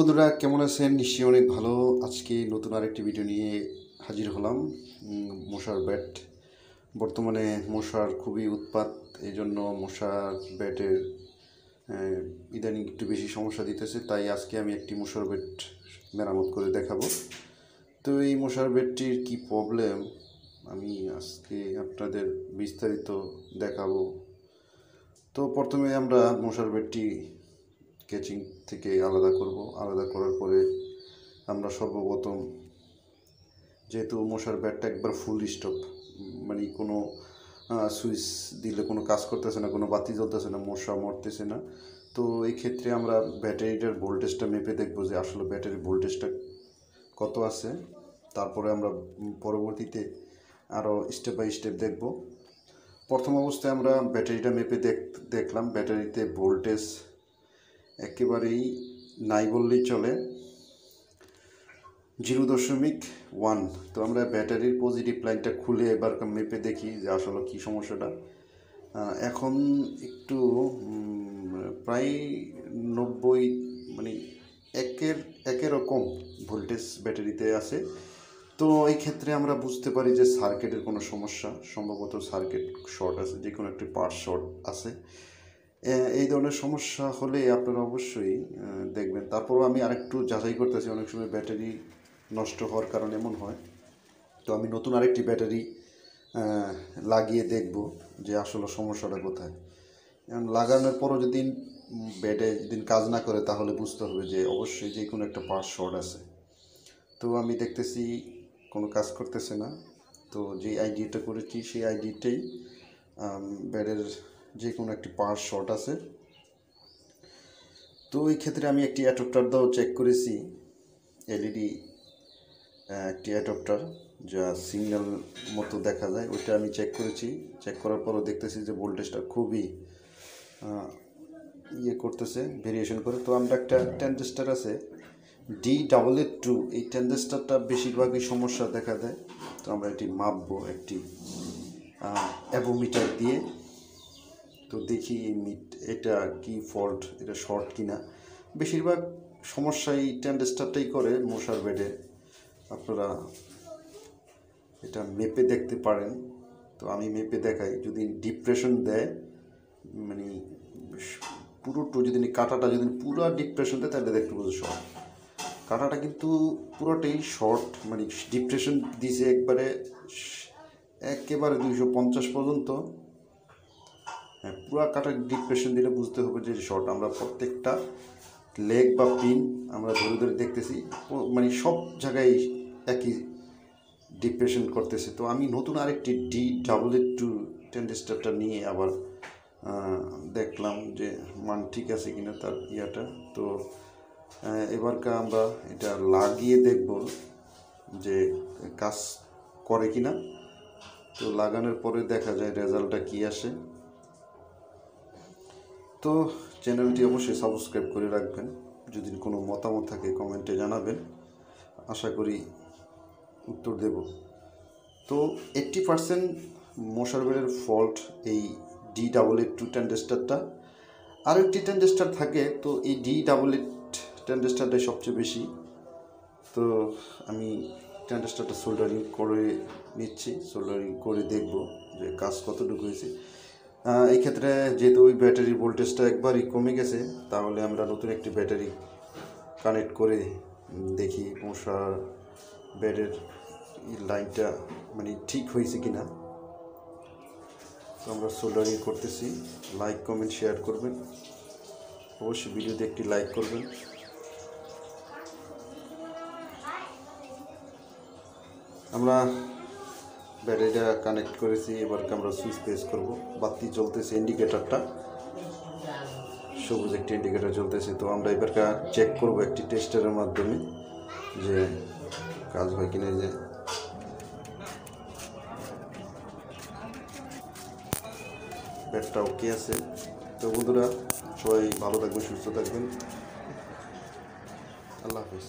বন্ধুরা কেমন আছেন? নিশ্চয়ই অনেক ভালো। আজকে নতুন আরেকটি ভিডিও নিয়ে হাজির হলাম। মশার ব্যাট। বর্তমানে মশার খুবই উৎপাত, এই জন্য মশার ব্যাটের ইদানিং একটু বেশি সমস্যা দিতেছে। তাই আজকে আমি একটি মশার ব্যাট মেরামত করে দেখাবো। তো এই মশার ব্যাটটির কি প্রবলেম আমি আজকে আপনাদের বিস্তারিত দেখাবো। তো প্রথমে আমরা মশার ব্যাটটি ক্যাচিং থেকে আলাদা করব। আলাদা করার পরে আমরা সর্বপ্রথম, যেহেতু মশার ব্যাটটা একবার ফুল স্টপ, মানে কোনো সুইচ দিলে কোনো কাজ করতেছে না, কোনো বাতি জ্বলতেছে না, মশা মরতেছে না, তো এই ক্ষেত্রে আমরা ব্যাটারিটার ভোল্টেজটা মেপে দেখব যে আসলে ব্যাটারির ভোল্টেজটা কত আছে। তারপরে আমরা পরবর্তীতে আরও স্টেপ বাই স্টেপ দেখব। প্রথম অবস্থায় আমরা ব্যাটারিটা মেপে দেখলাম ব্যাটারিতে ভোল্টেজ একেবারেই নাই বললেই চলে, 0.1। তো আমরা ব্যাটারির পজিটিভ লাইনটা খুলে এবার মেপে দেখি যে আসলে কী সমস্যাটা। এখন একটু প্রায় 90, মানে একেরও কম ভোল্টেজ ব্যাটারিতে আছে। তো এই ক্ষেত্রে আমরা বুঝতে পারি যে সার্কিটের কোনো সমস্যা, সম্ভবত সার্কিট শর্ট আছে, যে কোনো একটি পার্ট শর্ট আছে। এই ধরনের সমস্যা হলে আপনারা অবশ্যই দেখবেন। তারপরও আমি আরেকটু যাচাই করতেছি, অনেক সময় ব্যাটারি নষ্ট হওয়ার কারণে এমন হয়। তো আমি নতুন আরেকটি ব্যাটারি লাগিয়ে দেখব যে আসলে সমস্যাটা কোথায়। লাগানোর পরও যদি যেদিন কাজ না করে তাহলে বুঝতে হবে যে অবশ্যই যে কোনো একটা পার্ট শর্ট আছে। তো আমি দেখতেছি কোনো কাজ করতেছে না। তো যে আইডিটা করেছি সেই আইডিটাই ব্যাটের যে কোনো একটি পার্ট শর্ট আছে। তো এই ক্ষেত্রে আমি একটি অ্যাডাপ্টার দাও চেক করেছি, এলইডি একটি অ্যাডাপ্টার যা সিগন্যাল মতো দেখা যায়, ওইটা আমি চেক করেছি। চেক করার পরও দেখতেছি যে ভোল্টেজটা খুবই করতেছে, ভেরিয়েশন করে। তো আমরা একটা ট্রানজিস্টার আছে D882, এই ট্রানজিস্টারটা বেশিরভাগই সমস্যা দেখা দেয়। তো আমরা এটি মাপবো একটি অ্যাভোমিটার দিয়ে। তো দেখি এটা কি ফল্ট, এটা শর্ট কিনা। বেশিরভাগ সমস্যা এই ট্রানজিস্টারটাই করে মশার বেডে। আপনারা এটা মেপে দেখতে পারেন। তো আমি মেপে দেখাই, যদি ডিপ্রেশন দেয়, মানে পুরোটা যদি কাঁটাটা যদি পুরো ডিপ্রেশন দেয় তাহলে দেখতে বুঝে শর্ট। কাঁটাটা কিন্তু পুরোটাই শর্ট, মানে ডিপ্রেশন দিয়েছে একেবারে 250 পর্যন্ত। হ্যাঁ, পুরো কাঁটা ডিপ্রেশন দিলে বুঝতে হবে যে শর্ট। আমরা প্রত্যেকটা লেগ বা পিন আমরা ধরে ধরে দেখতেছি, মানে সব জায়গায় একই ডিপ্রেশন করতেছে। তো আমি নতুন আরেকটি D882 ট্রানজিস্টারটা নিয়ে আবার দেখলাম যে মান ঠিক আছে কিনা তার ইয়াটা। তো এবারকার আমরা এটা লাগিয়ে দেখব যে কাজ করে কিনা। তো লাগানোর পরে দেখা যায় রেজাল্টটা কী আসে। তো চ্যানেলটি অবশ্যই সাবস্ক্রাইব করে রাখবেন। যদি কোনো মতামত থাকে কমেন্টে জানাবেন, আশা করি উত্তর দেব। তো 80% মশার বেডের ফল্ট এই D882 ট্রানজিস্টারটা। আরও একটি ট্রানজিস্টার থাকে, তো এই D882 ট্রানজিস্টারটাই সবচেয়ে বেশি। তো আমি ট্রানজিস্টারটা সোল্ডারিং করে নিচ্ছি, সোল্ডারিং করে দেখব যে কাজ কতটুকু হয়েছে। এই ক্ষেত্রে যেহেতু ওই ব্যাটারির ভোল্টেজটা একবারই কমে গেছে, তাহলে আমরা নতুন একটি ব্যাটারি কানেক্ট করে দেখি মশার বেডের লাইনটা মানে ঠিক হয়েছে কিনা। তো আমরা সোল্ডারিং করতেছি। লাইক কমেন্ট শেয়ার করবেন, অবশ্যই ভিডিওতে একটি লাইক করবেন। আমরা ব্যাটারিটা কানেক্ট করেছি, এবারকে আমরা সুইচ প্রেস করব। বাতি জ্বলতেছে, ইন্ডিকেটারটা সবুজ একটি ইন্ডিকেটার জ্বলতেছে। তো আমরা এবারকে চেক করব একটি টেস্টারের মাধ্যমে যে কাজ হয় কিনা। যে ব্যাটটা ওকে আছে। তো বন্ধুরা সবাই ভালো থাকবেন, সুস্থ থাকবেন। আল্লাহ হাফিজ।